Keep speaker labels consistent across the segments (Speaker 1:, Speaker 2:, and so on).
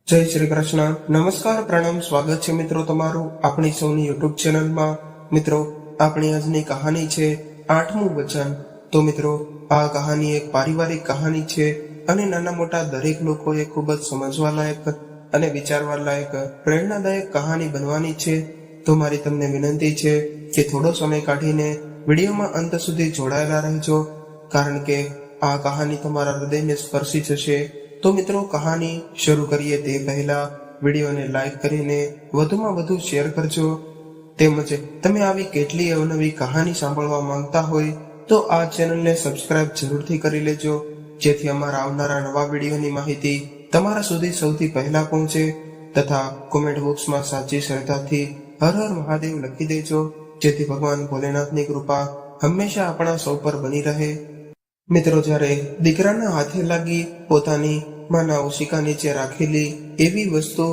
Speaker 1: જય શ્રી કૃષ્ણ. નમસ્કાર, પ્રણામ, સ્વાગત છે મિત્રો તમારું આપણી સૌની યુટ્યુબ ચેનલમાં. મિત્રો, આપણી આજની કહાની છે 8મું વચન. તો મિત્રો, આ કહાની એક પારિવારિક કહાની છે અને નાના મોટા દરેક લોકોએ ખૂબ જ સમજવા લાયક અને વિચારવા લાયક પ્રેરણાદાયક કહાની બનવાની છે. તો મારી તમને વિનંતી છે કે થોડો સમય કાઢીને વિડીયોમાં અંત સુધી જોડાયેલા રહેજો, કારણ કે આ કહાની તમારા હૃદયને સ્પર્શી જશે. તો મિત્રો, કહાની શરૂ કરીએ તે પહેલા વિડીયોને લાઈક કરીને વધુમાં વધુ શેર કરજો. તેમજ તમે આવી કેટલી અવનવી કહાની સાંભળવા માંગતા હોય તો આ ચેનલને સબસ્ક્રાઇબ જરૂરથી કરી લેજો, જેથી અમારા આવનારા નવા વિડીયોની માહિતી તમારા સુધી સૌથી પહેલા પહોંચે. તથા કોમેન્ટ બોક્સમાં સાચી શ્રદ્ધાથી હર હર મહાદેવ લખી દેજો, જેથી ભગવાન ભોલેનાથની કૃપા હંમેશા આપણા સૌ પર બની રહે. મિત્રો, જ્યારે દીકરાના હાથે લાગી પોતાની માના ઓશિકા નીચે રાખેલી એવી વસ્તુ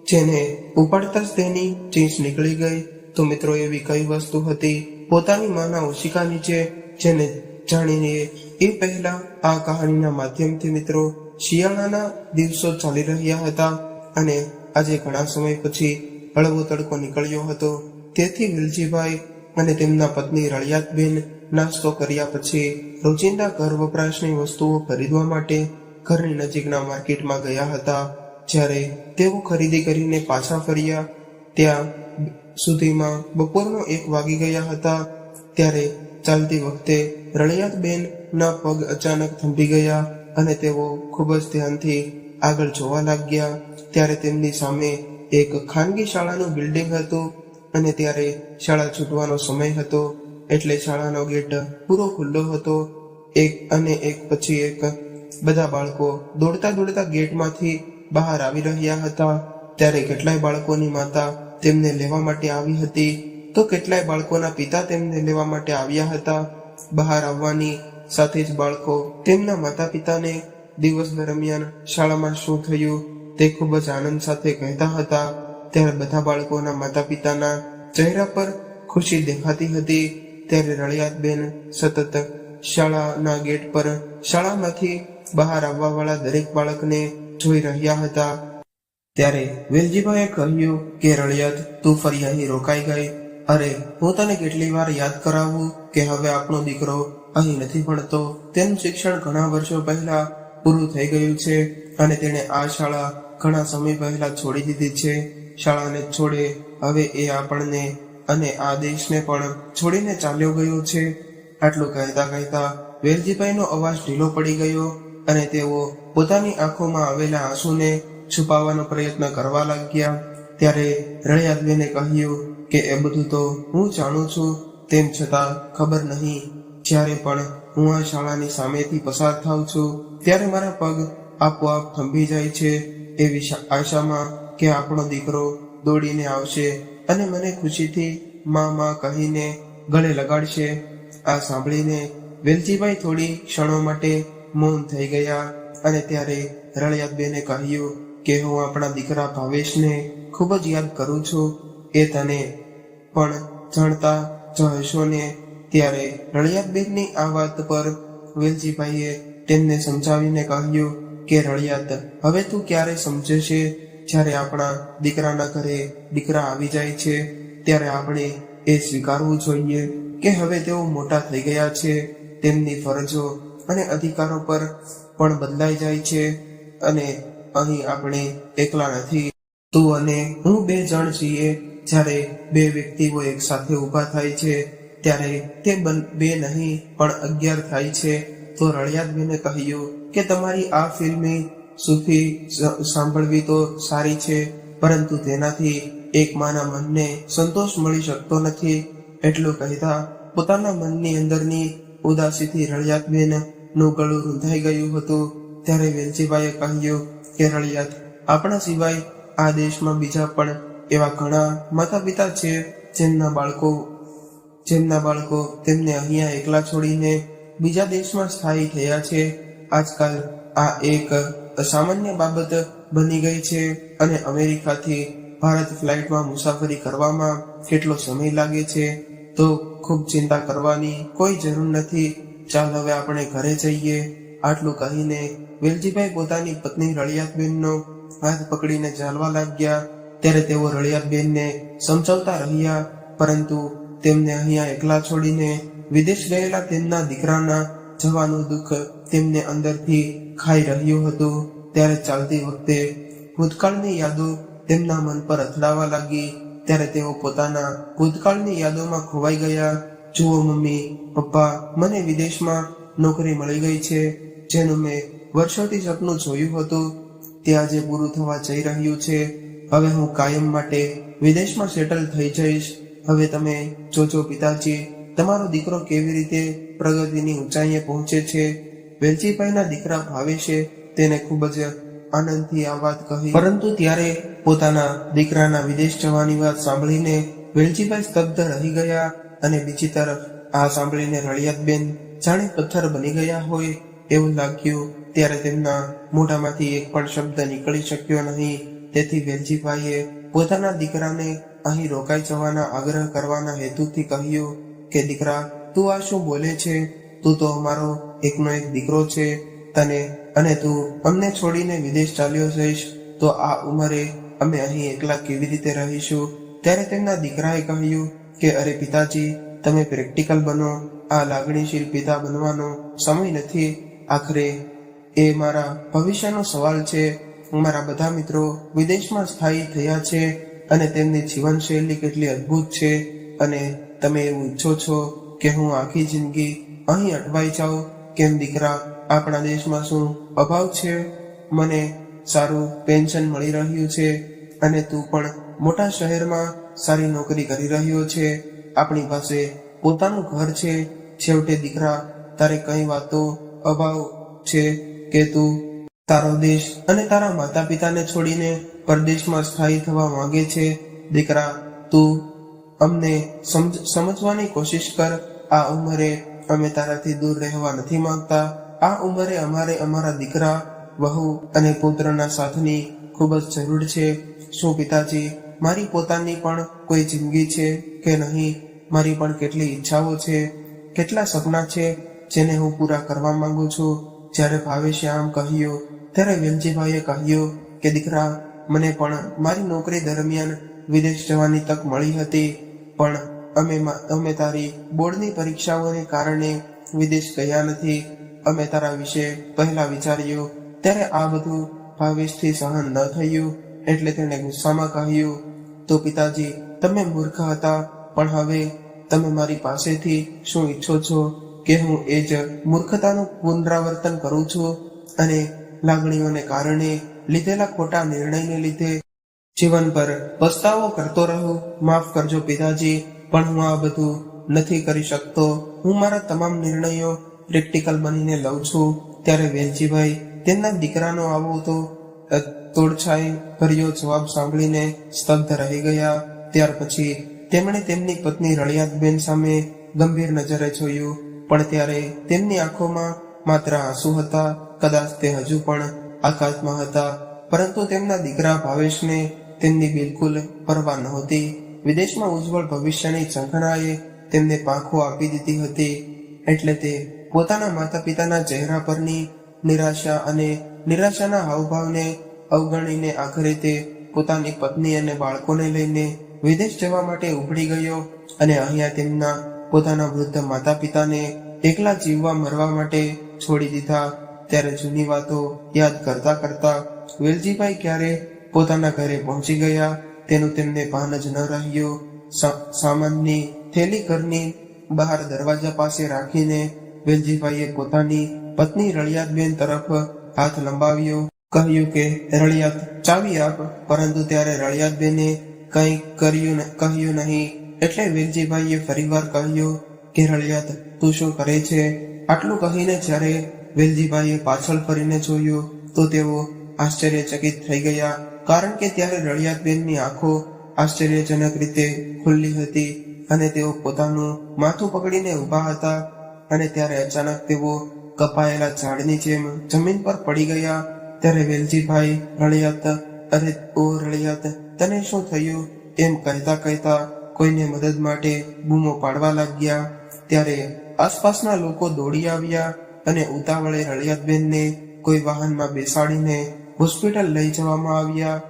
Speaker 1: જેને ઉપાડતા જ તેની ચીંચ નીકળી ગઈ, તો મિત્રો એવી કઈ વસ્તુ હતી પોતાની માના ઓશિકા નીચે, જેને જાણીને એ પહેલા આ કહાનીના માધ્યમથી મિત્રો શિયાળાના દિવસો ચાલી રહ્યા હતા અને આજે ઘણા સમય પછી હળવો તડકો નીકળ્યો હતો. તેથી વેલજીભાઈ અને તેમના પત્ની રળિયાતબેન નાસ્તો કર્યા પછી રોજિંદા ઘર વપરાશની વસ્તુઓ ખરીદવા માટે ઘરની નજીકના માર્કેટમાં ગયા હતા. જ્યારે તેઓ ખરીદી કરીને પાછા ફર્યા ત્યાં સુધીમાં બપોરનો 1 વાગી ગયા હતા. ત્યારે ચાલતી વખતે રળિયાતબેન ના પગ અચાનક થંભી ગયા અને તેઓ ખૂબ જ ધ્યાનથી આગળ જોવા લાગ્યા. ત્યારે તેમની સામે એક ખાનગી શાળાનું બિલ્ડિંગ હતું અને ત્યારે શાળા છૂટવાનો સમય હતો, એટલે શાળાનો ગેટ પૂરો ખુલ્લો હતો. એક પછી એક બધા બાળકો દોડતા દોડતા ગેટમાંથી બહાર આવી રહ્યા હતા. ત્યારે કેટલાય બાળકોની માતા તેમને લેવા માટે આવી હતી, તો કેટલાય બાળકોના પિતા તેમને લેવા માટે આવ્યા હતા. બહાર આવવાની સાથે જ બાળકો તેમના માતા પિતાને દિવસ દરમિયાન શાળામાં શું થયું તે ખૂબ જ આનંદ સાથે કહેતા હતા. ત્યારે બધા બાળકોના માતા પિતાના ચહેરા પર ખુશી દેખાતી હતી. ત્યારે રળિયાતબેન સતત શાળાના ગેટ પર શાળામાંથી બહાર આવવા વાળા દરેક બાળકને જોઈ રહ્યા હતા. ત્યારે વેલજીભાઈએ કહ્યું કે રળિયાત, તું ફરી અહીં રોકાઈ ગઈ. અરે, હું તને કેટલી વાર યાદ કરાવું કે હવે આપણો દીકરો અહીં નથી ભણતો. તેનું શિક્ષણ ઘણા વર્ષો પહેલા પૂરું થઈ ગયું છે અને તેણે આ શાળા ઘણા સમય પહેલા છોડી દીધી છે. શાળાને છોડે હવે એ આપણને અને આ દેશને પણ છોડીને ચાલ્યો ગયો છે. આટલું કહેતા કહેતા વેલજીભાઈનો અવાજ ઢીલો પડી ગયો અને તેઓ પોતાની આંખોમાં આવેલા આંસુને છુપાવવાનો પ્રયત્ન કરવા લાગ્યા. ત્યારે રળિયાતબેને કહ્યું કે એ બધું તો હું જાણું છું, તેમ છતાં ખબર નહીં, જ્યારે પણ હું આ શાળાની સામેથી પસાર થાઉં છું ત્યારે મારા પગ આપોઆપ થંભી જાય છે, એવી આશામાં કે આપણો દીકરો દોડીને આવશે અને મને ખુશીથી માં કહીને ગળે લગાડશે. આ સાંભળીને વેલજીભાઈ થોડી ક્ષણો માટે મૌન થઈ ગયા અને ત્યારે રળિયાતબેને કહ્યું કે હું આપણા દીકરા ભાવેશને ખૂબ જ યાદ કરું છું, એ તને પણ જાણતા જ હશો ને. ત્યારે રળિયાતબેનની આ વાત પર વેલજીભાઈએ તેમને સમજાવીને કહ્યું કે રળિયાત, હવે તું ક્યારે સમજે છે? જ્યારે આપણા દીકરાના ઘરે દીકરા આવી જાય છે ત્યારે આપણે એ સ્વીકારવું જોઈએ કે હવે તેઓ મોટા થઈ ગયા છે, તેમની ફરજો અને અધિકારો પર પણ બદલાઈ જાય છે અને અહીં આપણે એકલા નથી. તું અને હું 2 જણ છીએ. જ્યારે 2 વ્યક્તિઓ એક સાથે ઊભા થાય છે ત્યારે તે 2 નહીં પણ 11 થાય છે. તો રળિયાતબેને કહ્યું કે તમારી આ ફિલ્મી સૂફી સાંભળવી તો સારી છે, પરંતુ તેનાથી એક માના મનને સંતોષ મળી શકતો નથી. એટલું કહેતા પોતાના મનની અંદરની ઉદાસીથી રળિયાતબેન નું ગળું રૂંધાઈ ગયું હતું. ત્યારે વેલજીભાઈએ કહ્યું કે રળિયાત, આપણા સિવાય આ દેશમાં બીજા પણ એવા ઘણા માતા પિતા છે જેમના બાળકો તેમને અહીંયા એકલા છોડીને બીજા દેશમાં સ્થાયી થયા છે. આજકાલ આ એક સામાન્ય બાબત બની ગઈ છે અને અમેરિકાથી ભારત ફ્લાઇટમાં મુસાફરી કરવામાં કેટલો સમય લાગે છે, તો ખૂબ ચિંતા કરવાની કોઈ જરૂર નથી. ચાલ હવે આપણે ઘરે જઈએ. આટલું કહીને વેલજીભાઈ પોતાની પત્ની રળિયાતબેનનો હાથ પકડીને ચાલવા લાગ્યા. ત્યારે તેઓ રળિયાતબેનને સમજાવતા રહ્યા, પરંતુ તેમને અહીંયા એકલા છોડીને વિદેશ ગયેલા તેમના દીકરાના જવાનું દુઃખ તેમને અંદરથી ખાઈ રહ્યું હતું. ત્યારે ચાલતી વખતે ભૂતકાળની યાદો તેમના મન પર અથડાવા લાગી. ત્યારે તેઓ પોતાના ભૂતકાળની યાદોમાં ખોવાઈ ગયા. જુઓ મમ્મી, પપ્પા, મને વિદેશમાં નોકરી મળી ગઈ છે. જેનું મેં વર્ષોથી સપનું જોયું હતું તે આજે પૂરું થવા જઈ રહ્યું છે. હવે હું કાયમ માટે વિદેશમાં સેટલ થઈ જઈશ. હવે તમે જોજો પિતાજી, તમારો દીકરો કેવી રીતે પ્રગતિની ઊંચાઈએ પહોંચે છે. વેલજીભાઈના દીકરા ભાવેશે તેને ખૂબ જ આનંદથી આ વાત કહી, પરંતુ ત્યારે પોતાના દીકરાના વિદેશ જવાની વાત સાંભળીને વેલજીભાઈ સ્તબ્ધ રહી ગયા. અને બીજી તરફ આ સાંભળીને રળિયાતબેન જાણે પથ્થર બની ગયા હોય એવું લાગ્યું. ત્યારે તેમના મોઢામાંથી એક પણ શબ્દ નીકળી શક્યો નહીં. તેથી વેલજીભાઈએ પોતાના દીકરાને અહીં રોકાઈ જવાના આગ્રહ કરવાના હેતુથી કહ્યું કે દીકરા, તું આ શું બોલે છે? તું તો અમારો એકનો એક દીકરો છે. તને અને તું અમને છોડીને વિદેશ ચાલ્યો જઈશ તો આ ઉંમરે અમે અહીં એકલા કેવી રીતે રહીશું? ત્યારે તેમના દીકરાએ કહ્યું કે અરે પિતાજી, તમે પ્રેક્ટિકલ બનો. આ લાગણીશીલ પિતા બનવાનો સમય નથી. આખરે એ મારા ભવિષ્યનો સવાલ છે. મારા બધા મિત્રો વિદેશમાં સ્થાયી થયા છે અને તેમની જીવનશૈલી કેટલી અદ્ભુત છે. અને તમે એવું ઈચ્છો છો કે હું આખી જિંદગી અહીં અટવાઈ જાઉં? કેમ દીકરા, આપણા દેશમાં શું અભાવ છે? મને સારું પેન્શન મળી રહ્યું છે અને તું પણ મોટા શહેરમાં સારી નોકરી કરી રહ્યો છે. આપણી પાસે પોતાનું ઘર છે. છેવટે દીકરા, તારે કઈ વાતો અભાવ છે કે તું તારો દેશ અને તારા માતા પિતાને છોડીને પરદેશમાં સ્થાયી થવા માંગે છે? દીકરા, તું અમને સમજવાની કોશિશ કર. આ ઉંમરે અમે તારાથી દૂર રહેવા નથી માંગતા. આ ઉંમરે અમારે અમારા દીકરા, વહુ અને પુત્રના સાથની ખૂબ જ જરૂર છે. શું પિતાજી, મારી પોતાની પણ કોઈ જિંદગી છે કે નહીં? મારી પણ કેટલી ઈચ્છાઓ છે, કેટલા સપના છે જેને હું પૂરા કરવા માંગુ છું. જ્યારે ભાવેશે આમ કહ્યું ત્યારે વેલજીભાઈએ કહ્યું કે દીકરા, મને પણ મારી નોકરી દરમિયાન વિદેશ જવાની તક મળી હતી, પણ અમે તારી બોર્ડની પરીક્ષાઓને કારણે વિદેશ ગયા નથી. અમે તારા વિશે પહેલા વિચાર્યું ત્યારે આ બધું ભાવેશથી સહન ન થયું, એટલે તેણે ગુસ્સામાં કહ્યું, તો પિતાજી, તમે મૂર્ખ હતા, પણ હવે તમે મારી પાસેથી શું ઈચ્છો છો કે હું એ જ મૂર્ખતાનું પુનરાવર્તન કરું છું અને લાગણીઓને કારણે લીધેલા ખોટા નિર્ણયને લીધે જીવન પર પસ્તાવો કરતો રહું? માફ કરજો પિતાજી, પણ હું આ બધું નથી કરી શકતો. હું મારા તમામ નિર્ણયો પ્રેક્ટિકલ બનીને લઉં છું. ત્યારે વેલજીભાઈ તેમના દીકરાનો આવો તો તોડછાઈ ભર્યો જવાબ સાંભળીને સ્તબ્ધ રહી ગયા. ત્યાર પછી તેમણે તેમની પત્ની રળિયાતબેન સામે ગંભીર નજરે જોયું, પણ ત્યારે તેમની આંખોમાં માત્ર આંસુ હતા. કદાચ તે હજુ પણ આકાશમાં હતા, પરંતુ તેમના દીકરા ભાવેશને તેમની બિલકુલ પરવા નહોતી. વિદેશમાં ઉજ્જવળ ભવિષ્યની ઝંખનાએ તેમને પાંખો આપી દીધી હતી. એટલે તે પોતાના માતા પિતાના ચહેરા પરની નિરાશા અને નિરાશાના હાવભાવને અવગણીને આખરે તે પોતાની પત્ની અને બાળકોને લઈને વિદેશ જવા માટે ઉપડી ગયો અને અહીંયા તેમના પોતાના વૃદ્ધ માતા પિતાને એકલા જીવવા મરવા માટે છોડી દીધા. ત્યારે જૂની વાતો યાદ કરતા કરતા વેલજીભાઈ ક્યારે પોતાના ઘરે પહોંચી ગયા તેનું તેમને ભાન જ ન રહ્યું. સામાનની થેલી ઘરની બહાર દરવાજા પાસે રાખીને વેલજીભાઈએ પોતાની પત્ની રળિયાતબેન તરફ હાથ લંબાવ્યો. કહ્યું કે રળિયાત, ચાવી આપ. પરંતુ ત્યારે રળિયાતબેને કંઈ કહ્યું નહીં. એટલે વેલજીભાઈએ ફરીવાર કહ્યું કે રળિયાત, તું શું કરે છે? આટલું કહીને જ્યારે વેલજીભાઈએ પાછળ ફરીને જોયું તો તેઓ આશ્ચર્યચકિત થઈ ગયા, કારણ કે ત્યારે રળિયાતબેનની આંખો આશ્ચર્યજનક રીતે ખુલ્લી હતી અને તેઓ પોતાનું માથું પકડીને ઊભા હતા. અને ત્યારે અચાનક તેઓ કપાયેલા ઝાડની જેમ જમીન પર પડી ગયા. ત્યારે વેલજીભાઈ રળિયાત, અરે ઓ રળિયાત, તને શું થયું? એમ કહેતા કહેતા કોઈને મદદ માટે બૂમો પાડવા લાગ્યા. ત્યારે આસપાસના લોકો દોડી આવ્યા અને ઉતાવળે રળિયાતબેનને કોઈ વાહનમાં બેસાડીને હોસ્પિટલ લઈ જવામાં આવ્યા.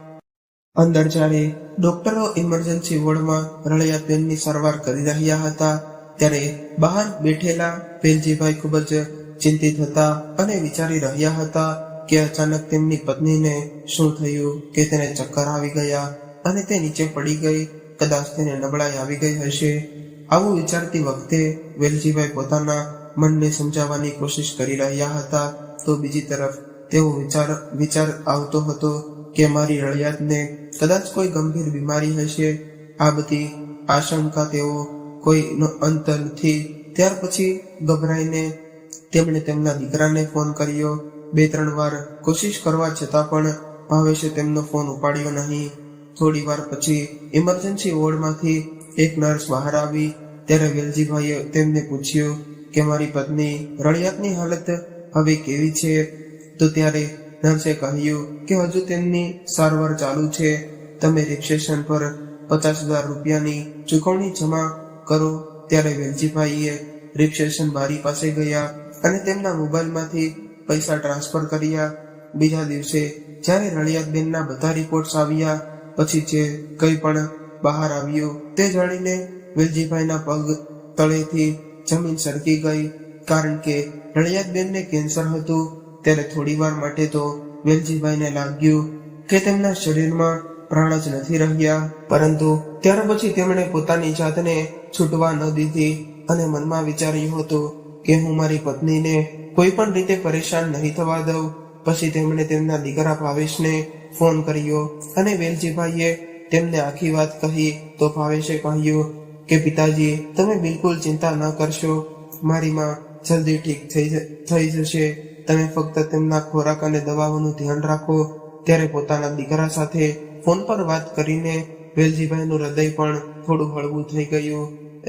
Speaker 1: અંદર જ્યારે ડોક્ટરો ઇમરજન્સી વોર્ડમાં રળિયાતબેનની સારવાર કરી રહ્યા હતા ત્યારે બહાર બેઠેલા વેલજીભાઈ ખૂબ જ ચિંતિત હતા અને વિચારી રહ્યા હતા કે અચાનક તેમની પત્નીને શું થયું કે તેને ચક્કર આવી ગયા અને તે નીચે પડી ગઈ, કદાચ તેને નબળાઈ આવી ગઈ હશે. આવું વિચારતી વખતે વેલજીભાઈ પોતાના મનને સમજાવવાની કોશિશ કરી રહ્યા હતા તો બીજી તરફ તેઓ વિચાર આવતો હતો કે મારી રળિયાતને કદાચ કોઈ ગંભીર બીમારી હશે. આ બધી આશંકા તેઓ કોઈનો અંત નથી. ત્યાર પછી ગભરાઈને તેમણે તેમના દીકરાને ફોન કર્યો. 2-3 વાર કોશિશ કરવા છતાં પણ ભાવેશે તેમનો ફોન ઉપાડ્યો નહીં. થોડી વાર પછી ઇમરજન્સી વોર્ડમાંથી એક નર્સ બહાર આવી. ત્યારે વેલજીભાઈએ તેમને પૂછ્યું કે મારી પત્ની રળિયાતની હાલત હવે કેવી છે? તો ત્યારે નર્સે કહ્યું કે હજુ તેમની સારવાર ચાલુ છે. તમે રિસેપ્શન પર 50,000 રૂપિયાની ચૂકવણી જમા કરો. ત્યારે વેલજીભાઈએ રિસેપ્શન બારી પાસે ગયા અને તેમના મોબાઈલમાંથી પૈસા ટ્રાન્સફર કર્યા. બીજા દિવસે જ્યારે રળિયાતબેનના બધા રિપોર્ટ્સ આવ્યા પછી જે કંઈ પણ બહાર આવ્યું તે જાણીને વેલજીભાઈના પગ તળેથી જમીન સરકી ગઈ. કારણ કે રળિયાતબેનને કેન્સર હતું. ત્યારે થોડી વાર માટે તો વેલજીભાઈને લાગ્યું કે તેમના શરીરમાં પ્રાણ જ નથી રહ્યા. પરંતુ ત્યાર પછી તેમણે પોતાની જાતને છૂટવા ન દીધી અને મનમાં વિચાર્યું હતું કે હું મારી પત્નીને કોઈ પણ રીતે પરેશાન નહીં થવા દઉં. પછી તેમણે તેમના દીકરા ભાવેશને ફોન કર્યો અને વેલજીભાઈએ તેમને આખી વાત કહી. તો ભાવેશે કહ્યું કે પિતાજી, તમે બિલકુલ ચિંતા ન કરશો, મારી માં જલ્દી ઠીક થઈ જશે. તમે ફક્ત તેમના ખોરાક અને દવાઓનું ધ્યાન રાખો. ત્યારે પોતાના દીકરા સાથે ફોન પર વાત કરીને વેલજીભાઈનું હૃદય પણ થોડું હળવું થઈ ગયું.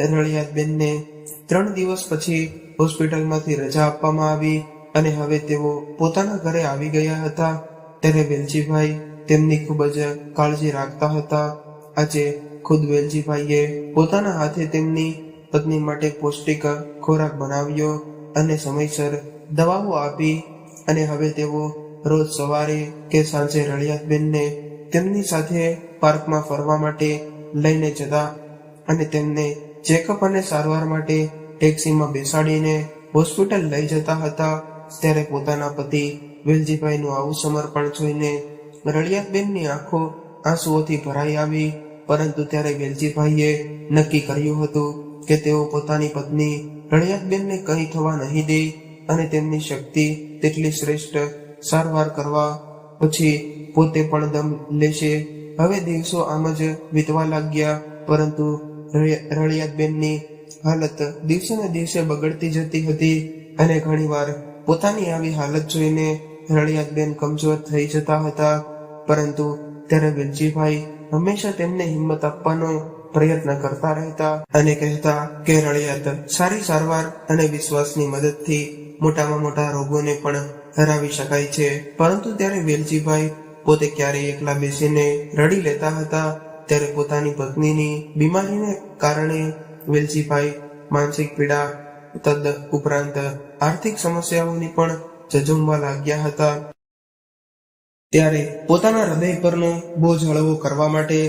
Speaker 1: રળિયાતબેનને 3 દિવસ પછી હોસ્પિટલમાંથી રજા આપવામાં આવી અને હવે તેઓ પોતાના ઘરે આવી ગયા હતા. ત્યારે વેલજીભાઈ તેમની ખૂબ જ કાળજી રાખતા હતા. આજે ખુદ વેલજીભાઈએ પોતાના હાથે તેમની પત્ની માટે પૌષ્ટિક ખોરાક બનાવ્યો અને સમયસર દવાઓ આપી અને હવે તેઓ રોજ સવારે કે સાંજે રળિયાતબેનને તેમની સાથે પાર્કમાં ફરવા માટે લઈને જતા અને તેમને ચેકઅપ અને સારવાર માટે ટેક્સીમાં બેસાડીને હોસ્પિટલ લઈ જતા હતા. ત્યારે પોતાના પતિ વેલજીભાઈનું આવું સમર્પણ જોઈને રળિયાતબેનની આંખો આંસુઓથી ભરાઈ આવી. પરંતુ ત્યારે વેલજીભાઈએ નક્કી કર્યું હતું કે તેઓ પોતાની પત્ની રળિયાતબેનને કંઈ થવા નહીં દે અને તેમની શક્તિ તેટલી શ્રેષ્ઠ સારવાર કરવા પછી પોતે પણ દમ લેશે. હવે દિવસો આમ જ વીતવા લાગ્યા. પરંતુ રળિયાતબેનની હાલત દિવસે ને દિવસે બગડતી જતી હતી અને ઘણીવાર પોતાની આવી હાલત જોઈને રળિયાતબેન કમજોર થઈ જતા હતા. પરંતુ ત્યારે વેલજીભાઈ હંમેશા તેમને હિંમત આપવાનો પ્રયત્ન કરતા રહેતા અને કહેતા કે રળિયાત સારી સારવાર અને વિશ્વાસની મદદથી મોટામાં મોટા રોગોને પણ હરાવી શકાય છે. પરંતુ ત્યારે વેલજીભાઈ પોતે ક્યારેય એકલા બેસીને રડી લેતા હતા. ત્યારે પોતાની પત્નીની બીમારીને કારણે વેલજીભાઈ માનસિક પીડા તદ ઉપરાંત આર્થિક સમસ્યાઓની પણ ઝઝૂમવા લાગ્યા હતા. ત્યારે પોતાના હૃદય પરનો બોજ હળવો કરવા માટે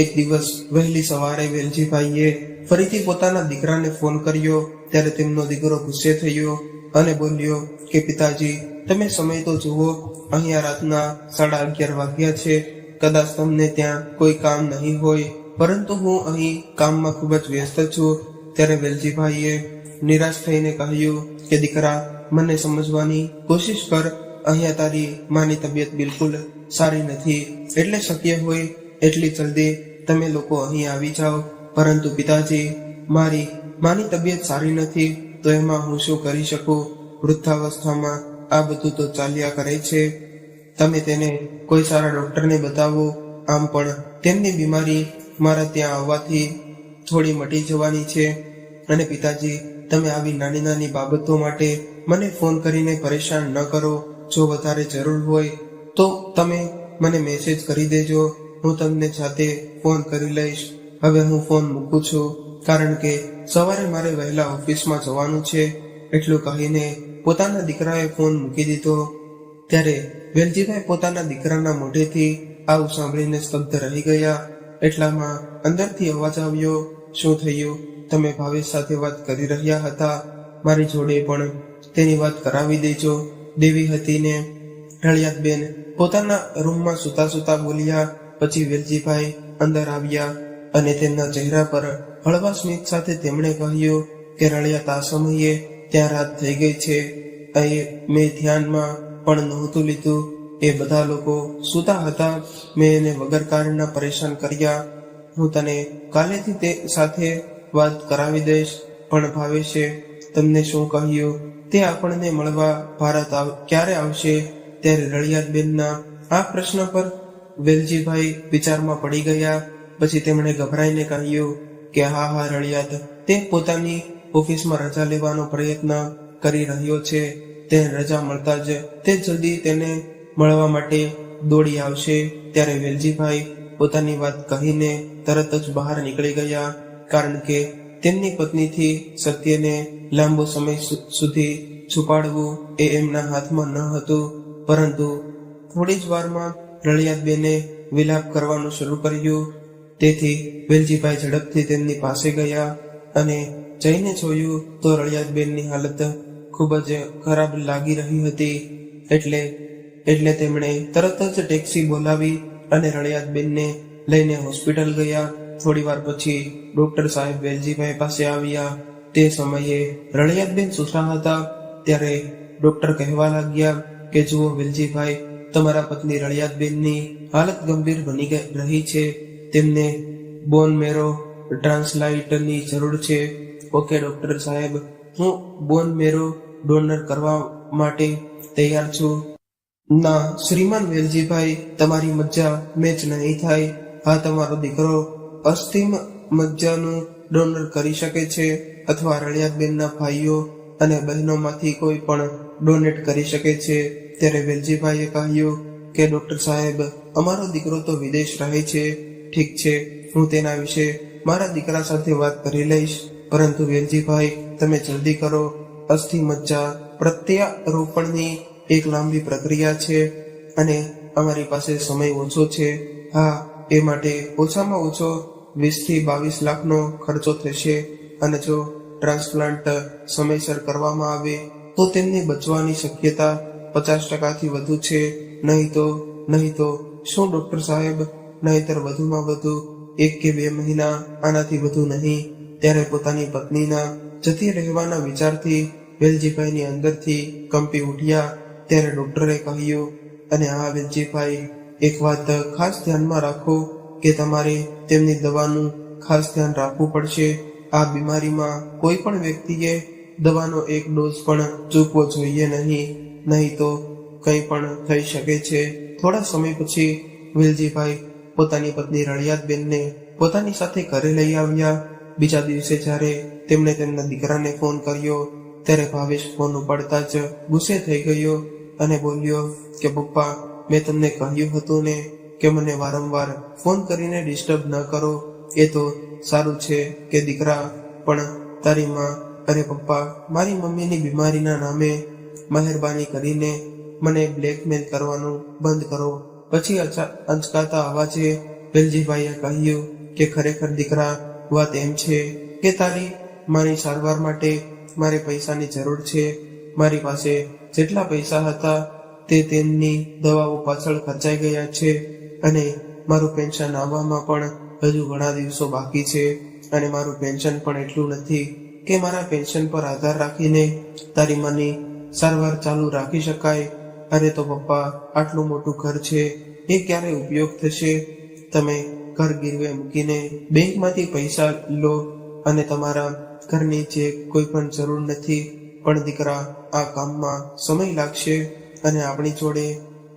Speaker 1: એક દિવસ વહેલી સવારે વેલજીભાઈએ ફરીથી પોતાના દીકરાને ફોન કર્યો. ત્યારે તેમનો દીકરો ગુસ્સે થયો અને બોલ્યો કે પિતાજી, તમે સમય તો જુઓ, અહીંયા રાતના 11:30 વાગ્યા છે. કદાચ તમને ત્યાં કોઈ કામ નહીં હોય, પરંતુ હું અહીં કામમાં ખૂબ જ વ્યસ્ત છું. ત્યારે વેલજીભાઈએ નિરાશ થઈને કહ્યું કે દીકરા, મને સમજવાની કોશિશ કર. અહીંયા તારી માની તબિયત બિલકુલ સારી નથી, એટલે શક્ય હોય એટલી જલ્દી તમે લોકો અહીં આવી જાઓ. પરંતુ પિતાજી, મારી માની તબિયત સારી નથી તો એમાં હું શું કરી શકું? વૃદ્ધાવસ્થામાં આ બધું તો ચાલ્યા કરે છે. તમે તેને કોઈ સારા ડોક્ટરને બતાવો. આમ પણ તેમની બીમારી મારા ત્યાં આવવાથી થોડી મટી જવાની છે. અને પિતાજી, તમે આવી નાની નાની બાબતો માટે મને ફોન કરીને પરેશાન ન કરો. જો વધારે જરૂર હોય તો તમે મને મેસેજ કરી દેજો, હું તમને જાતે ફોન કરી લઈશ. હવે હું ફોન મૂકું છું, કારણ કે સવારે મારે વહેલા ઓફિસમાં જવાનું છે. એટલું કહીને પોતાના દીકરાએ ફોન મૂકી દીધો. ત્યારે વેલજીભાઈ પોતાના દીકરાના મોઢેથી આવું સાંભળીને સ્તબ્ધ રહી ગયા. એટલામાં અંદરથી અવાજ આવ્યો, શું થયું? તમે ભાવેશ સાથે વાત કરી રહ્યા હતા, મારી જોડે પણ તેની વાત કરાવી દેજો. દેવી હતી ને? રળિયાતબેન પોતાના રૂમમાં સુતા સુતા બોલ્યા. પછી વેલજીભાઈ અંદર આવ્યા અને તેમના ચહેરા પર હળવા સ્મિત સાથે તેમણે કહ્યું કે રળિયાત, આ સમયે ત્યાં રાત થઈ ગઈ છે. અહીં મેં ધ્યાનમાં પણ નહોતું લીધું. એ બધા લોકો સૂતા હતા. મેં એને વગર કારણના પરેશાન કર્યા. હું તને કાલેથી તે સાથે વાત કરાવી દઈશ. પણ ભાવેશે તમને શું કહ્યું? તે આપણને મળવા ભારત ક્યારે આવશે? ત્યારે રળિયાતબેનના આ પ્રશ્ન પર વેલજીભાઈ વિચારમાં પડી ગયા. પછી તેમણે ગભરાઈને કહ્યું કે હા રળિયાત, તે પોતાની ઓફિસમાં રજા લેવાનો પ્રયત્ન કરી રહ્યો છે. તેને રજા મળતા જ તે જલ્દી તેને મળવા માટે દોડી આવશે. ત્યારે વેલજીભાઈ પોતાની વાત કહીને તરત જ બહાર નીકળી ગયા. કારણ કે તેમની પત્નીથી સત્યને લાંબો સમય સુધી છુપાડવું એ એમના હાથમાં ન હતું. પરંતુ થોડી જ વારમાં રળિયાતબેને વિલાપ કરવાનું શરૂ કર્યું. તેથી વેલજીભાઈ ઝડપથી તેમની પાસે ગયા અને જઈને જોયું તો રળિયાતબેનની હાલત ખૂબ જ ખરાબ લાગી રહી હતી. એટલે તેમણે તરત જ ટેક્સી બોલાવી અને રળિયાતબેનને લઈને હોસ્પિટલ ગયા. થોડી વાર પછી ડોક્ટર સાહેબ વેલજીભાઈ પાસે આવ્યા. તે સમયે રળિયાતબેન સૂતા હતા. ત્યારે ડોક્ટર કહેવા લાગ્યા કે જુઓ વેલજીભાઈ, તમારા પત્ની રળિયાતબેનની હાલત ગંભીર બની રહી છે. તેમને બોન મેરો ટ્રાન્સપ્લાન્ટની જરૂર છે. ઓકે ડોક્ટર સાહેબ, હું બોન મેરો ડોનર કરવા માટે તૈયાર છું. ના શ્રીમાન વેલજીભાઈ, તમારી મજ્જા મેચ નહીં થાય. હા, તમારો દીકરો અસ્થિ મજ્જાનું ડોનર કરી શકે છે અથવા રળિયાતબેનના ભાઈઓ અને બહેનોમાંથી કોઈ પણ ડોનેટ કરી શકે છે. ત્યારે વેલજીભાઈએ કહ્યું કે ડોક્ટર સાહેબ, અમારો દીકરો તો વિદેશ રહે છે. ઠીક છે, હું તેના વિશે મારા દીકરા સાથે વાત કરી લઈશ. પરંતુ વેલજીભાઈ, તમે જલ્દી કરો. અસ્થિ મજ્જા પ્રત્યારોપણની એક લાંબી પ્રક્રિયા છે અને અમારી પાસે સમય ઓછો છે. હા, એ માટે ઓછામાં ઓછો 20 થી 22 લાખનો ખર્ચો થશે. અને જો ટ્રાન્સપ્લાન્ટ સમયસર કરવામાં આવે તો તેમની બચવાની શક્યતા 50%થી વધુ છે. નહીં તો શું ડોક્ટર સાહેબ? નહીંતર વધુમાં વધુ 1 કે 2 મહિના, આનાથી વધુ નહીં. ત્યારે પોતાની પત્નીના જતી રહેવાના વિચારથી વેલજીભાઈની અંદરથી કંપી ઉઠ્યા. ત્યારે ડોક્ટરે કહ્યું, અને હા વેલજીભાઈ, એક વાત ખાસ ધ્યાનમાં રાખો કે તમારે તેમની દવાનું ખાસ ધ્યાન રાખવું પડશે. આ બીમારીમાં કોઈ પણ વ્યક્તિએ દવાનો એક ડોઝ પણ ચૂકવો જોઈએ નહીં તો કંઈ પણ થઈ શકે છે. થોડા સમય પછી વેલજીભાઈ પોતાની પત્ની રળિયાતબેનને પોતાની સાથે ઘરે લઈ આવ્યા. બીજા દિવસે જ્યારે તેમણે તેમના દીકરાને ફોન કર્યો ત્યારે ભાવેશ ફોન ઉપાડતા જ ગુસ્સે થઈ ગયો અને બોલ્યો કે પપ્પા, મેં તમને કહ્યું હતું ને કે મને વારંવાર ફોન કરીને ડિસ્ટર્બ ન કરો. એ તો સારું છે કે દીકરા, પણ તારી માં, અરે પપ્પા, મારી મમ્મીની બીમારીના નામે મહેરબાની કરીને મને બ્લેકમેલ કરવાનું બંધ કરો. પછી અંચકાતા અવાજે વેલજીભાઈએ કહ્યું કે ખરેખર દીકરા, વાત એમ છે કે તારી મારી સારવાર માટે મારે પૈસાની જરૂર છે. મારી પાસે જેટલા પૈસા હતા તે તેમની દવાઓ પાછળ ખર્ચાઈ ગયા છે અને મારું પેન્શન આવવામાં પણ હજુ ઘણા દિવસો બાકી છે. અને મારું પેન્શન પણ એટલું નથી કે મારા પેન્શન પર આધાર રાખીને તારી માની સારવાર ચાલુ રાખી શકાય. અરે તો પપ્પા, આટલું મોટું ઘર છે, એ ક્યારે ઉપયોગ થશે? તમે ઘર ગીરવે મૂકીને બેંકમાંથી પૈસા લો અને તમારા ઘરની જે કોઈ પણ જરૂર નથી. પણ દીકરા, આ કામમાં સમય લાગશે અને આપણી જોડે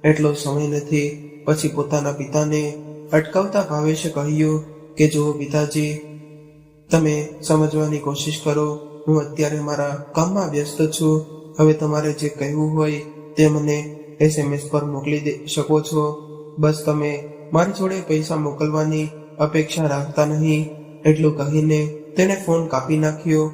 Speaker 1: એટલો સમય નથી. પછી પોતાના પિતાને અટકાવતા ભાવેશે કહ્યું કે જુઓ પિતાજી, તમે સમજવાની કોશિશ કરો. હું અત્યારે મારા કામમાં વ્યસ્ત છું. હવે તમારે જે કહેવું હોય તે મને SMS પર મોકલી શકો છો. બસ તમે મારી જોડે પૈસા મોકલવાની અપેક્ષા રાખતા નહીં. એટલું કહીને તેણે ફોન કાપી નાખ્યો.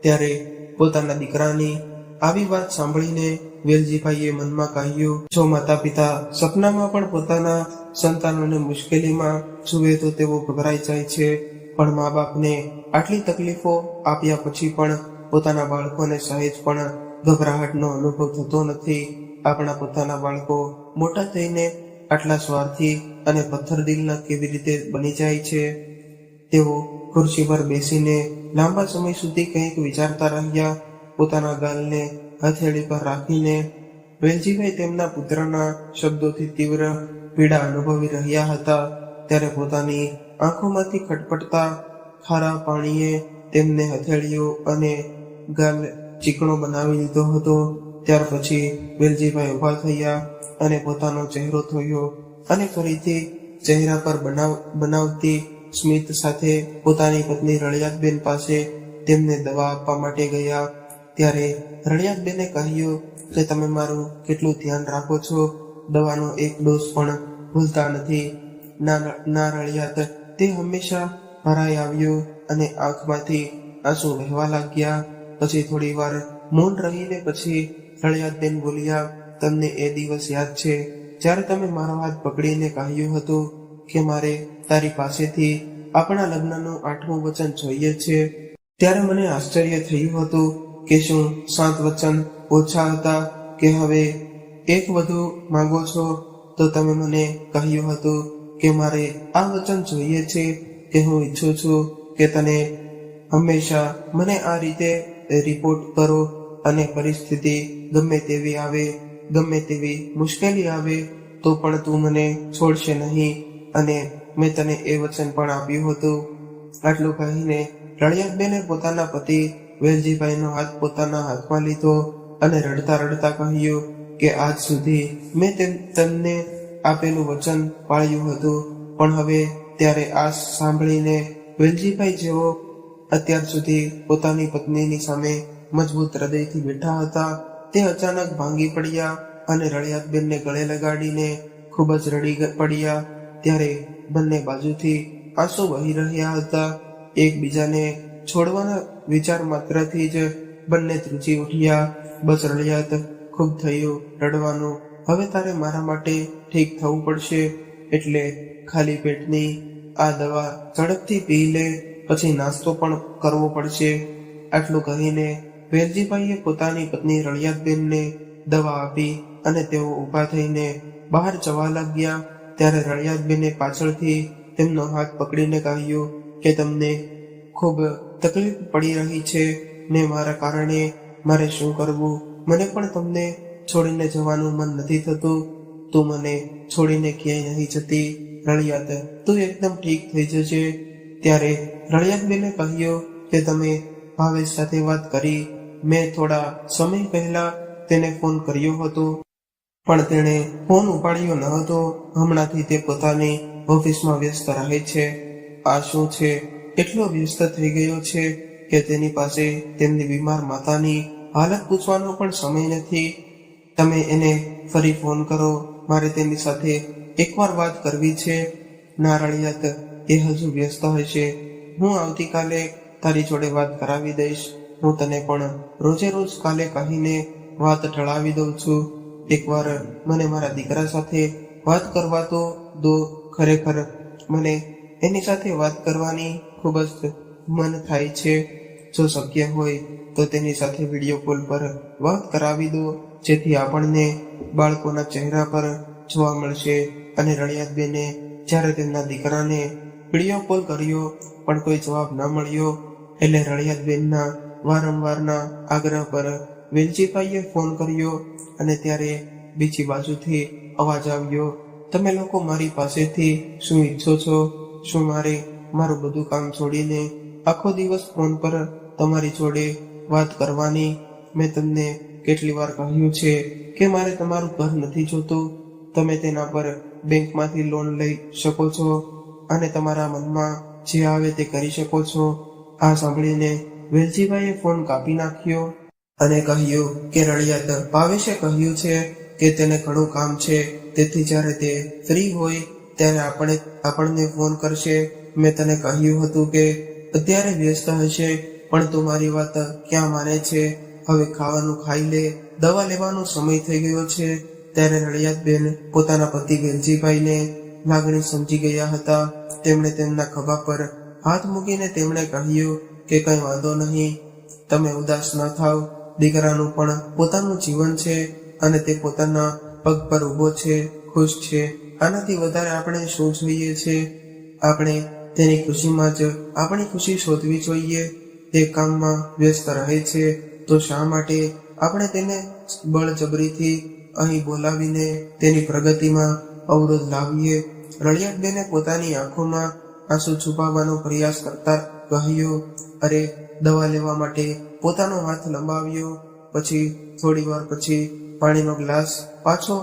Speaker 1: ત્યારે પોતાના દીકરાની આવી વાત સાંભળીને વેલજીભાઈએ મનમાં કહ્યું, જો માતા પિતા સપનામાં પણ પોતાના સંતાનોને મુશ્કેલીમાં જુએ તો તેઓ ગભરાઈ જાય છે, પણ મા બાપને આટલી તકલીફો આપ્યા પછી પણ પોતાના બાળકોને સહેજ પણ ગભરાહટનો અનુભવ થતો નથી. આપણા પોતાના બાળકો મોટા થઈને આટલા સ્વાર્થી અને પથ્થર દિલના કેવી રીતે બની જાય છે? તેઓ ખુરશી પર બેસીને લાંબા સમય સુધી કંઈક વિચારતા રહ્યા. પોતાના ગાલને હથેળી પર રાખીને વેલજીભાઈ તેમના પુત્રના શબ્દોથી તીવ્ર પીડા અનુભવી રહ્યા હતા. ત્યારે પોતાની આંખોમાંથી ખટપટતા ખારા પાણીએ તેમને હથેળીઓ અને ગાલ ચીકણો બનાવી લીધો હતો. ત્યાર પછી વેલજીભાઈ ઊભા થયા અને પોતાનો ચહેરો ધોયો અને ફરીથી ચહેરા પર બનાવતી સ્મિત સાથે પોતાની પત્ની રળિયાતબેન પાસે તેમને દવા આપવા માટે ગયા. ત્યારે રળિયાતબેને કહ્યું કે તમે મારું કેટલું ધ્યાન રાખો છો, દવાનો એક ડોઝ પણ ભૂલતા નથી. ના રળિયાત, તે હંમેશા ભરાઈ આવ્યો અને આંખમાંથી આંસુ વહેવા લાગ્યા. પછી થોડી વાર મૌન રહીને પછી રળિયાતબેન બોલ્યા, તમને એ દિવસ યાદ છે જ્યારે તમે મારો હાથ પકડીને કહ્યું હતું કે મારે તારી પાસેથી આપણા લગ્નનું 8મું વચન જોઈએ છે? ત્યારે મને આશ્ચર્ય થયું હતું કે શું 7 વચન ઓછા હતા કે હવે એક વધુ માંગો છો? તો તમે મને કહ્યું હતું કે મારે આ વચન જોઈએ છે કે હું ઈચ્છું છું કે તને હંમેશા મને આ રીતે રિપોર્ટ કરો અને પરિસ્થિતિ ગમે તેવી આવે, ગમે તેવી મુશ્કેલી આવે તો પણ તું મને છોડશે નહીં, અને મેં તને એ વચન પણ આપ્યું હતું. આટલું કહીને રળિયાતબેને પોતાના પતિ વેલજીભાઈનો હાથ પોતાના હાથમાં લીધો અને રડતા રડતા કહ્યું કે આજ સુધી મેં તમને આપેલું વચન પાળ્યું હતું, પણ હવે ત્યારે આ સાંભળીને વેલજીભાઈ જેઓ અત્યાર સુધી પોતાની પત્નીની સામે મજબૂત હૃદયથી બેઠા હતા, તે અચાનક ભાંગી પડ્યા અને રળિયાતબેનને ગળે લગાડીને ખૂબ જ રડી પડ્યા. ત્યારે બંને બાજુથી આંસુ વહી રહ્યા હતા. એકબીજાને છોડવાના વિચાર માત્રથી જ બંને ધ્રુજી ઉઠ્યા. બસ રળિયાત, ખૂબ થયું રડવાનું, હવે તારે મારા માટે ઠીક થવું પડશે, એટલે ખાલી પેટની આ દવા ઝડપથી પી લે, પછી નાસ્તો પણ કરવો પડશે. આટલું કહીને વેલજીભાઈએ પોતાની પત્ની રળિયાતબેનને દવા આપી અને તેઓ ઊભા થઈને બહાર જવા લાગ્યા. ત્યારે રળિયાતબેને પાછળથી તેમનો હાથ પકડીને કહ્યું કે તમને ખૂબ તકલીફ પડી રહી છે ને મારા કારણે મારે શું કરવું? મને પણ તમને છોડીને જવાનું મન નથી થતું. તું મને છોડીને ક્યાંય નહીં જતી રળિયાત, તું એકદમ ઠીક થઈ જશે. ત્યારે રળિયાતબેને કહ્યું કે તમે ભાવેશ સાથે વાત કરી? મેં થોડા સમય પહેલા તેને ફોન કર્યો હતો, પણ તેણે ફોન ઉપાડ્યો ન હતો. હમણાંથી તે પોતાની ઓફિસમાં વ્યસ્ત રહે છે. આ શું છે? એટલો વ્યસ્ત થઈ ગયો છે કે તેની પાસે તેમની બીમાર માતાની હાલત પૂછવાનો પણ સમય નથી. તમે એને ફરી ફોન કરો, મારે તેની સાથે એકવાર વાત કરવી છે. ના રળિયાત, એ હજુ વ્યસ્ત હશે. હું આવતીકાલે તારી જોડે વાત કરાવી દઈશ. હું તને પણ રોજે રોજ કાલે કહીને વાત ટળાવી દઉં છું. એકવાર મને મારા દીકરા સાથે વાત કરવા તો દો. ખરેખર મને એની સાથે વાત કરવાની ખૂબ જ મન થાય છે. જો શક્ય હોય તો તેની સાથે વિડીયો કોલ પર વાત કરાવી દો, જેથી આપણને બાળકોના ચહેરા પર જોવા મળશે. અને રળિયાતબેને જ્યારે તેમના દીકરાને વિડીયો કોલ કર્યો પણ કોઈ જવાબ ન મળ્યો, એટલે રળિયાતબેનના વારંવારના આગ્રહ પર વેલજીભાઈએ ફોન કર્યો અને ત્યારે બીજી બાજુથી અવાજ આવ્યો, તમે લોકો મારી પાસેથી શું ઈચ્છો છો? શું મારે મારું બધું કામ છોડીને આખો દિવસ ફોન પર તમારી જોડે વાત કરવાની? મેં તમને કેટલી વાર કહ્યું છે કે મારે તમારું ઘર નથી જોતું. તમે તેના પર બેંકમાંથી લોન લઈ શકો છો અને તમારા મનમાં જે આવે તે કરી શકો છો. આ સાંભળીને વેલજીભાઈએ ફોન કાપી નાખ્યો અને કહ્યું કે રળિયાત, ભાવેશે કહ્યું છે કે તેને ઘણું કામ છે, તેથી જ્યારે તે ફ્રી હોય ત્યારે આપણને ફોન કરશે. મેં તને કહ્યું હતું કે અત્યારે વ્યસ્ત હશે, પણ તું મારી વાત ક્યાં માને છે? હવે ખાવાનું ખાઈ લે, દવા લેવાનો સમય થઈ ગયો છે. ત્યારે રળિયાતબેન પોતાના પતિ વેલજીભાઈને લાગણી સમજી ગયા હતા. તેમણે તેમના ખભા પર હાથ મૂકીને તેમણે કહ્યું કે કંઈ વાંધો નહીં, તમે ઉદાસ ન થાવ. દીકરાનું પણ પોતાનું જીવન છે અને તે પોતાના પગ પર ઊભો છે, ખુશ છે. આનાથી વધારે આપણે શું જોઈએ છે? આપણે તેની ખુશીમાં જ આપણી ખુશી શોધવી જોઈએ. તે કામમાં વ્યસ્ત રહે છે તો શા માટે આપણે તેને બળજબરીથી અહીં બોલાવીને તેની પ્રગતિમાં અવરોધ લાવીએ? રળિયાતબેને પોતાની આંખોમાં આંસુ છુપાવવાનો પ્રયાસ કરતા કહ્યું, અરે, દવા લેવા માટે પોતાનો હાથ લંબાવ્યો. પછી થોડી વાર પછી પાણીનો ગ્લાસ પાછો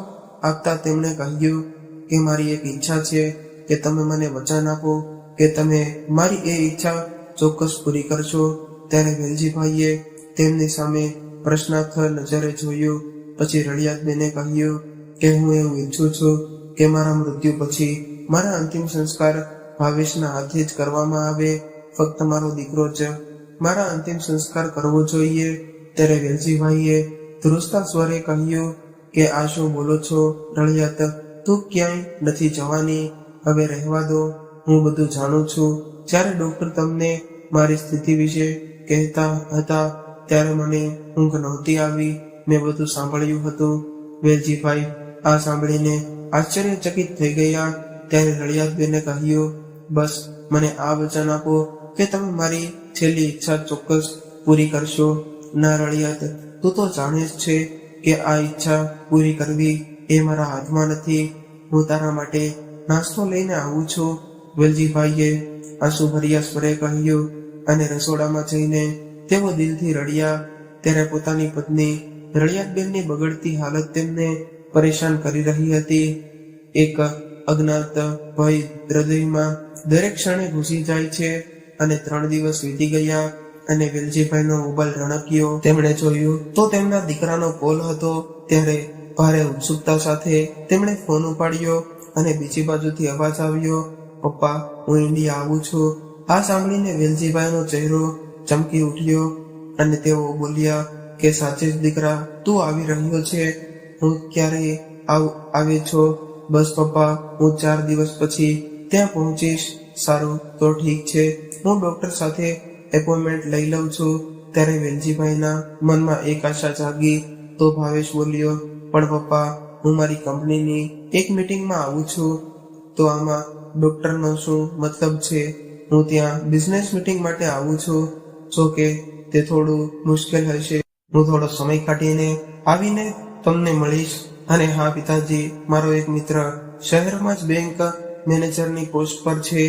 Speaker 1: આપતા તેમણે કહ્યું કે મારી એક ઈચ્છા છે કે તમે મને વચન આપો કે તમે મારી એ ઈચ્છા ચોક્કસ પૂરી કરશો. ત્યારે વેલજીભાઈએ તેમની સામે પ્રશ્નાર્થ નજરે જોયું. પછી રળિયાતબેને કહ્યું કે હું એવું ઈચ્છું છું કે મારા મૃત્યુ પછી મારા અંતિમ સંસ્કાર ભાવેશના હાથે જ કરવામાં આવે. ફક્ત મારો દીકરો જ મારા અંતિમ સંસ્કાર કરવો જોઈએ. ત્યારે વેલજીભાઈએ ધ્રુસતા સ્વરે કહ્યું કે આ શું બોલો છો રળિયાત? તું ક્યાંય નથી જવાની, હવે રહેવા દો. હું બધું જાણું છું. જ્યારે ડોક્ટર તમને મારી સ્થિતિ વિશે કહેતા હતા ત્યારે મને ઊંઘ નહોતી આવી. મેં બધું સાંભળ્યું હતું. વેલજીભાઈ આ સાંભળીને આશ્ચર્યચકિત થઈ ગયા. ત્યારે રળિયાતબેને કહ્યું, બસ મને આ વચન આપો કે તમે મારી છેલ્લી ઈચ્છા ચોક્કસ પૂરી કરશો. ના રળિયાત, તું તો જાણે જ છે કે આ ઈચ્છા પૂરી કરવી એ મારા હાથમાં નથી. હું તારા માટે નાસ્તો લઈને આવું છું. વેલજીભાઈએ આંસુ ભર્યા સ્વરે કહ્યું અને રસોડામાં જઈને તેઓ દિલથી રડ્યા. ત્યારે પોતાની પત્ની રળિયાતબેનની બગડતી હાલત તેમને પરેશાન કરી રહી હતી. એક અજ્ઞાત ભય હૃદયમાં દરેક ક્ષણે ઘૂસી જાય છે. અને 3 દિવસ વીતી ગયા અને વેલજીભાઈનો મોબાઈલ રણક્યો. તેમણે જોયું તો તેમના દીકરાનો કોલ હતો. ત્યારે ભારે ઉત્સુકતા સાથે તેમણે ફોન ઉપાડ્યો અને બીજી બાજુથી અવાજ આવ્યો, પપ્પા, હું ઇન્ડિયા આવું છું. આ સાંભળીને વેલજીભાઈનો ચહેરો ચમકી ઉઠ્યો અને તેઓ બોલ્યા કે સાચે જ દીકરા, તું આવી રહ્યો છે? હું ક્યારે આવે છો? બસ પપ્પા, હું 4 દિવસ પછી ત્યાં પહોંચીશ. સારું, તો ઠીક છે, હું ડોક્ટર સાથે એપોઇન્ટમેન્ટ લઈ લઉં છું. ત્યારે વેલજીભાઈના મનમાં એક આશા જાગી. તો ભાવેશ બોલ્યો, પણ પપ્પા, હું મારી કંપનીની એક મીટિંગમાં આવું છું. તો આમાં ડોક્ટરનો શું મતલબ છે? હું ત્યાં બિઝનેસ મીટિંગ માટે આવું છું. જો કે તે થોડું મુશ્કેલ હશે. હું થોડો સમય કાઢીને આવીને તમને મળીશ. અને હા પિતાજી, મારો એક મિત્ર શહેરમાં જ બેંક મેનેજરની પોસ્ટ પર છે.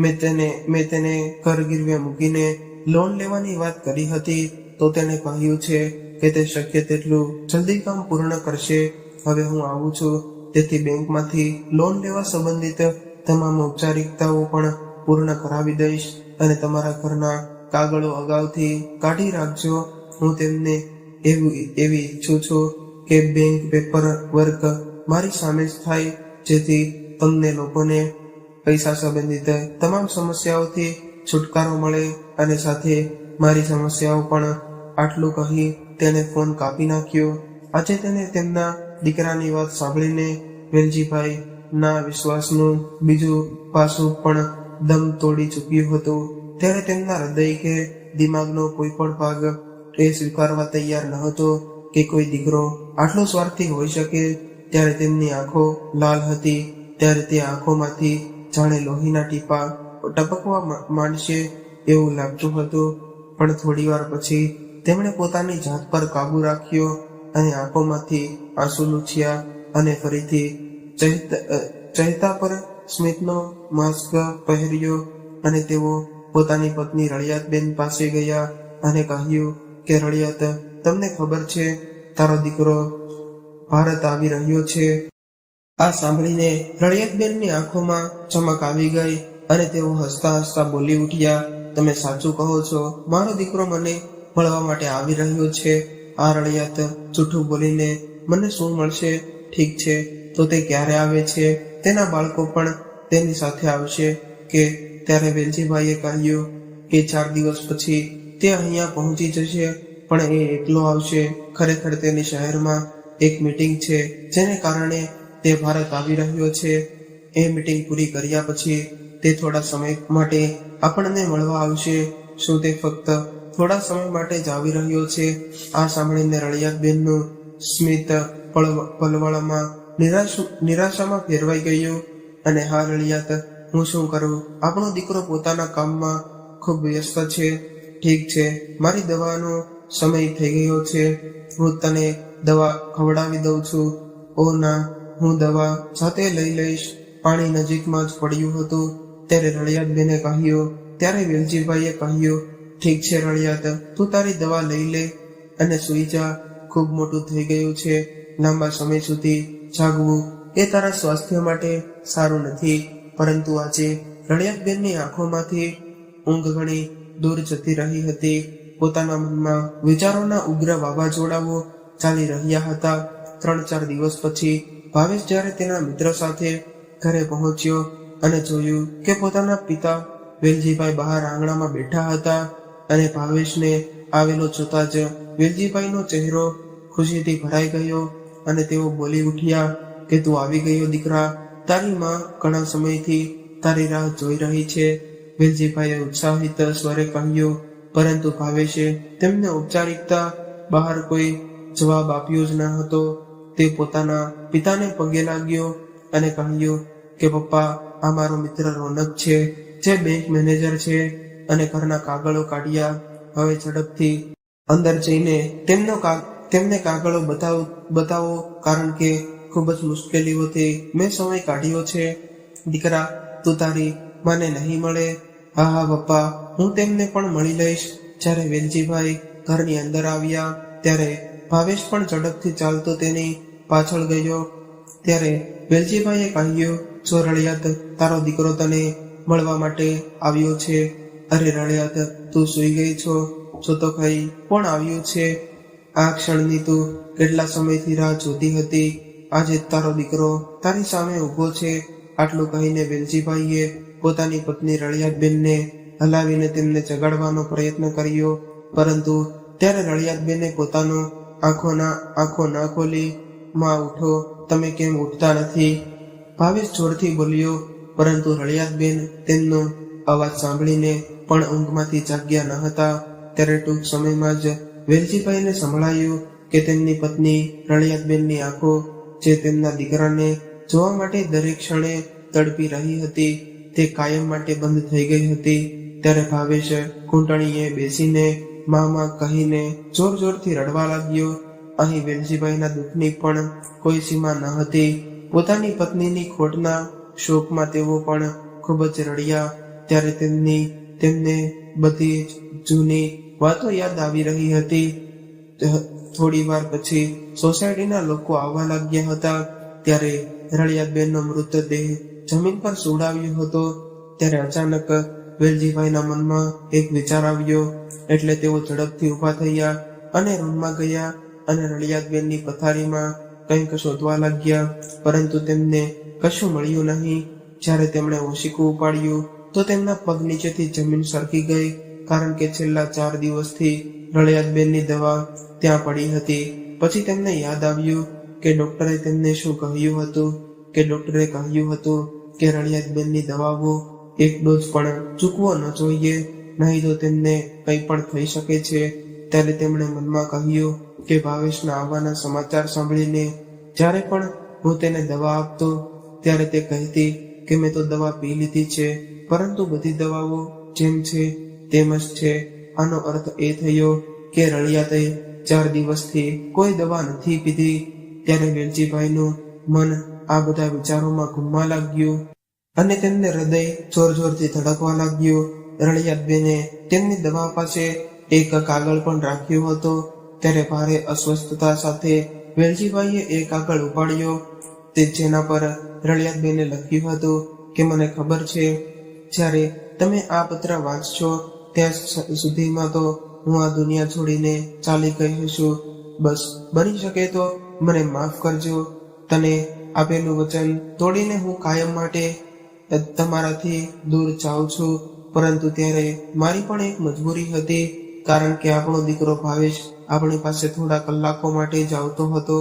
Speaker 1: મેં તેને ઘર ગીરવે મૂકીને લોન લેવાની વાત કરી હતી. તો તેને કહ્યું છે કે તે શક્ય તેટલું જલ્દી કામ પૂર્ણ કરશે. હવે હું આવું છું, તેથી બેંકમાંથી લોન લેવા સંબંધિત તમામ ઔપચારિકતાઓ પણ પૂર્ણ કરાવી દઈશ અને તમારા ઘરના કાગળો અગાઉથી કાઢી રાખજો. હું તેમને એવી ઈચ્છું છું કે બેંક પેપર વર્ક મારી સામે જ થાય, જેથી તમને લોકોને પૈસા સંબંધિત તમામ સમસ્યાઓથી છુટકારો મળે અને સાથે મારી સમસ્યાઓ પણ. આટલું કહી તેને ફોન કાપી નાખ્યો. આજે તેને તેમના દીકરાની વાત સાંભળીને વેલજીભાઈ ના વિશ્વાસનું બીજું પાસું પણ દમ તોડી ચૂક્યું હતું. ત્યારે તેમના હૃદય કે દિમાગનો કોઈ પણ ભાગ એ સ્વીકારવા તૈયાર ન હતો કે કોઈ દીકરો આટલો સ્વાર્થી હોઈ શકે. ત્યારે તેમની આંખો લાલ હતી. ત્યારે તે આંખોમાંથી જાણે લોહીના ટીપા ટપકવા માંડશે એવું લાગતું હતું. પણ થોડી વાર પછી તેમણે પોતાની જાત પર કાબુ રાખ્યો અને આંખોમાંથી આંસુ લૂછ્યા અને ફરીથી ચહેતા પર સ્મિતનો માસ્ક પહેર્યો અને તેઓ પોતાની પત્ની રળિયાતબેન પાસે ગયા અને કહ્યું કે રળિયાત, તમને ખબર છે તારો દીકરો ભારત આવી રહ્યો છે? આ સાંભળીને રળિયાતબેનની આંખોમાં ચમક આવી ગઈ અને તેઓ હસતા હસતા બોલી ઉઠ્યા, તમે સાચું કહો છો, મારો દીકરો મને મળવા માટે આવી રહ્યો છે. આ રળિયાત જૂઠું બોલીને મને શું મળશે? ઠીક છે, તો તે ક્યારે આવે છે? તેના બાળકો પણ તેની સાથે આવશે કે? ત્યારે વેલજીભાઈએ કહ્યું કે 4 દિવસ પછી તે અહીંયા પહોંચી જશે. પણ એ એકલો આવશે. ખરેખર તેની શહેરમાં એક મીટિંગ છે જેને કારણે તે ભારત આવી રહ્યો છે. એ મીટિંગ પૂરી કર્યા પછી તે થોડા સમય માટે આપણને મળવા આવશે. શું તે ફક્ત થોડા સમય માટે જ આવી રહ્યો છે? આ સાંભળીને રળિયાતબેનનું સ્મિત પલવળમાં નિરાશામાં ફેરવાઈ ગયું. અને હા રળિયાત, હું શું કરું? આપણો દીકરો પોતાના કામમાં ખૂબ વ્યસ્ત છે. ઠીક છે, મારી દવાનો સમય થઈ ગયો છે. હું તને દવા ખવડાવી દઉં છું. ઓ ના, હું દવા સાથે લઈ લઈશ. પાણી નજીકમાં જ પડ્યું હતું. ત્યારે રળિયાતબેને કહ્યું. ત્યારે વેલજીભાઈએ કહ્યું, ઠીક છે રળિયાત, તું તારી દવા લઈ લે અને સૂઈ જા. ખૂબ મોટું થઈ ગયું છે. લાંબા સમય સુધી જાગવું એ તારા સ્વાસ્થ્ય માટે સારું નથી. પરંતુ આજે રળિયાતબેનની આંખોમાંથી ઊંઘ ઘણી દૂર જતી રહી હતી. પોતાના મનમાં વિચારોના ઉગ્ર વાવાઝોડાઓ ચાલી રહ્યા હતા. 3-4 દિવસ પછી ભાવેશ જ્યારે તેના મિત્ર સાથે ઘરે પહોંચ્યો અને જોયું કે પોતાના પિતા વેલજીભાઈ બહાર આંગણામાં બેઠા હતા. અને ભાવેશને આવેલો જોતા જ વેલજીભાઈનો ચહેરો ખુશીથી ભરાઈ ગયો અને તેઓ બોલી ઉઠ્યા કે તું આવી ગયો દીકરા. તારી માં ઘણા સમયથી તારી રાહ જોઈ રહી છે. વેલજીભાઈએ ઉત્સાહિત સ્વરે કહ્યું. પરંતુ ભાવેશે તેમને ઔપચારિકતા બહાર કોઈ જવાબ આપ્યો જ ન હતો. તે પોતાના પિતાને પગે લાગ્યો અને કહ્યું કે પપ્પા, આ મારો મિત્ર રોનક છે, જે બેંક મેનેજર છે. અને ઘરના કાગળો કાઢ્યા. હવે ઝડપથી અંદર જઈને તેમને કાગળો બતાવો, કારણ કે ખૂબ જ મુશ્કેલીઓથી મેં સમય કાઢ્યો છે. દીકરા, તું તારી માને નહીં મળે? હા હા પપ્પા, હું તેમને પણ મળી લઈશ. જ્યારે વેલજીભાઈ ઘરની અંદર આવ્યા ત્યારે ભાવેશ પણ ઝડપથી ચાલતો તેની પાછળ ગયો. ત્યારે વેલજીભાઈએ કહ્યું, જો રળિયાત, તારો દીકરો તને મળવા માટે આવ્યો છે. અરે રળિયાત, તું સૂઈ ગઈ છો? જો તો કઈ કોણ આવ્યું છે? આ ક્ષણની તું કેટલા સમયથી રાહ જોતી હતી. આજે તારો દીકરો તારી સામે ઊભો છે. આટલું કહીને વેલજીભાઈએ પોતાની પત્ની રળિયાતબેનને હલાવીને તેમને જગાડવાનો પ્રયત્ન કર્યો. પરંતુ ત્યારે રળિયાતબેને પોતાનો આંખો ના ખોલી. માં ઉઠો, તમે કેમ ઉઠતા નથી? ભાવેશ જોરથી બોલ્યો. પરંતુ રળિયાતબેન તેમનો અવાજ સાંભળીને પણ ઊંઘમાંથી જાગ્યા ન હતા. ત્યારે ટૂંક સમયમાં જ વેલજીભાઈને સંભળાયું કે તેમની પત્ની રળિયાતબેનની આંખો, જે તેમના દીકરાને જોવા માટે દરેક ક્ષણે તડપી રહી હતી, તે કાયમ માટે બંધ થઈ ગઈ હતી. ત્યારે ભાવેશ ઘૂંટણીએ બેસીને માં કહીને જોર જોરથી રડવા લાગ્યો. અહીં વેલજીભાઈના દુઃખની પણ કોઈ સીમા ન હતી. પોતાની પત્નીની ખોટના શોકમાં તેઓ પણ ખૂબ જ રડ્યા. ત્યારે તેમને બધી જૂની વાતો યાદ આવી રહી હતી. થોડી વાર પછી સોસાયટીના લોકો આવવા લાગ્યા હતા. ત્યારે રળિયાતબેનનો મૃતદેહ જમીન પર સુવડાવ્યો હતો. ત્યારે અચાનક વેલજીભાઈના મનમાં એક વિચાર આવ્યો. એટલે તેઓ ઝડપથી ઊભા થયા અને રૂમમાં ગયા અને રળિયાતબેનની પથારીમાં કંઈક શોધવા લાગ્યા. પરંતુ તેમને કશું મળ્યું નહીં. જ્યારે તેમણે ઓશીકું ઉપાડ્યું તો તેમના પગ નીચેથી જમીન સરકી ગઈ, કારણ કે છેલ્લા 4 દિવસથી રળિયાતબેનની દવા ત્યાં પડી હતી. પછી તેમને યાદ આવ્યું કે ડોક્ટરે તેમને શું કહ્યું હતું. ડોક્ટરે કહ્યું હતું કે રળિયાતબેનની દવાઓ એક ડોઝ પણ ચૂકવો ન જોઈએ, નહીં તો તેમને કંઈ પણ થઈ શકે છે. ત્યારે તેમણે મનમાં કહ્યું કે ભાવેશના આવવાના સમાચાર સાંભળીને જ્યારે પણ હું તેને દવા આપતો ત્યારે તે કહેતી કે મેં તો દવા પી લીધી છે, પરંતુ બધી દવાઓ જેમ છે તેમ જ છે. આનો અર્થ એ થયો કે રળિયાતે 4 દિવસથી કોઈ દવા નથી પીધી. ત્યારે વેલજીભાઈનું મન આ બધા વિચારોમાં ઘૂમવા લાગ્યું અને તેમને હૃદય જોર જોરથી ધડકવા લાગ્યું. રળિયાતબેને તેમની દવા પાસે એક કાગળ પણ રાખ્યો હતો. ત્યારે ભારે અસ્વસ્થતા સાથે વેલજીભાઈએ એ કાગળ ઉપાડ્યો, તે જેના પર રળિયાતબેને લખ્યું હતું કે મને ખબર છે, જ્યારે તમે આ પત્ર વાંચશો ત્યાં સુધીમાં તો હું આ દુનિયા છોડીને ચાલી ગઈ છું. બસ બની શકે તો મને માફ કરજો. તને આપેલું વચન તોડીને હું કાયમ માટે તમારાથી દૂર જાઉં છું. પરંતુ ત્યારે મારી પણ એક મજબૂરી હતી. કારણ કે આપણો દીકરો ભાવેશ આપણી પાસે થોડા કલાકો માટે જ આવતો હતો,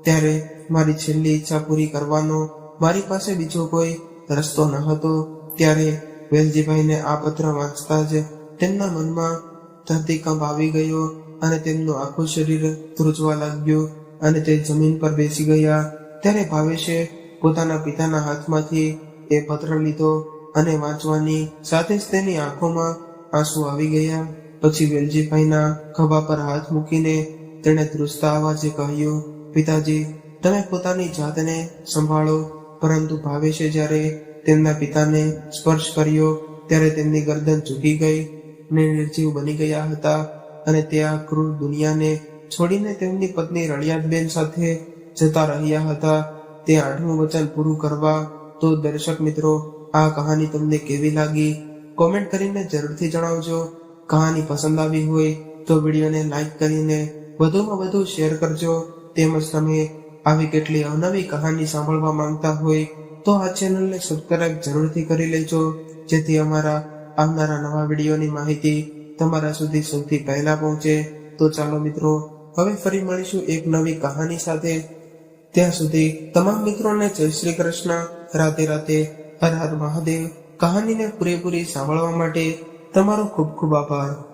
Speaker 1: ત્યારે મારી છેલ્લી ઈચ્છા પૂરી કરવાનો મારી પાસે બીજો કોઈ રસ્તો ન હતો. ત્યારે વેલજીભાઈને આ પત્ર વાંચતા જ તેમના મનમાં ધરતીકંપ આવી ગયો અને તેમનું આખું શરીર ધ્રુજવા લાગ્યું અને તે જમીન પર બેસી ગયા. ત્યારે ભાવેશે પોતાના પિતાના હાથમાંથી એ પત્ર લીધો અને વાંચવાની સાથે જ તેની આંખોમાં આંસુ આવી ગયા. પછી વેલજીભાઈના ખભા પર હાથ મૂકીને તેણે ધ્રુજતા અવાજે કહ્યું, પિતાજી, તમે પોતાની જાતને સંભાળો. પરંતુ ભાવેશે જ્યારે તેમના પિતાને સ્પર્શ કર્યો ત્યારે તેમની ગરદન ઝૂકી ગઈ ને નિર્જીવ બની ગયા હતા અને તે આ ક્રૂર દુનિયાને છોડીને તેમની પત્ની રળિયાતબેન સાથે જતા રહ્યા હતા. તે 8મું વચન પૂરું કરવા. તો દર્શક મિત્રો, આ કહાની તમને કેવી લાગી કોમેન્ટ કરીને જરૂરથી જણાવજો. કહાની પસંદ આવી હોય તો વિડીયોને લાઈક કરીને વધુમાં વધુ શેર કરજો. તેમજ તમે આવી કેટલી અવનવી કહાની સાંભળવા માંગતા હોય તો આ ચેનલને સબસ્ક્રાઇબ જરૂરથી કરી લેજો, જેથી અમારા આવનારા નવા વિડીયોની માહિતી તમારા સુધી સૌથી પહેલા પહોંચે. તો ચાલો મિત્રો, હવે ફરી મળીશું એક નવી કહાની સાથે. ત્યાં સુધી તમામ મિત્રોને જય શ્રી કૃષ્ણ, રાધે રાધે, હર હર મહાદેવ. કહાનીને પૂરેપૂરી સાંભળવા માટે તમારો ખૂબ ખૂબ આભાર.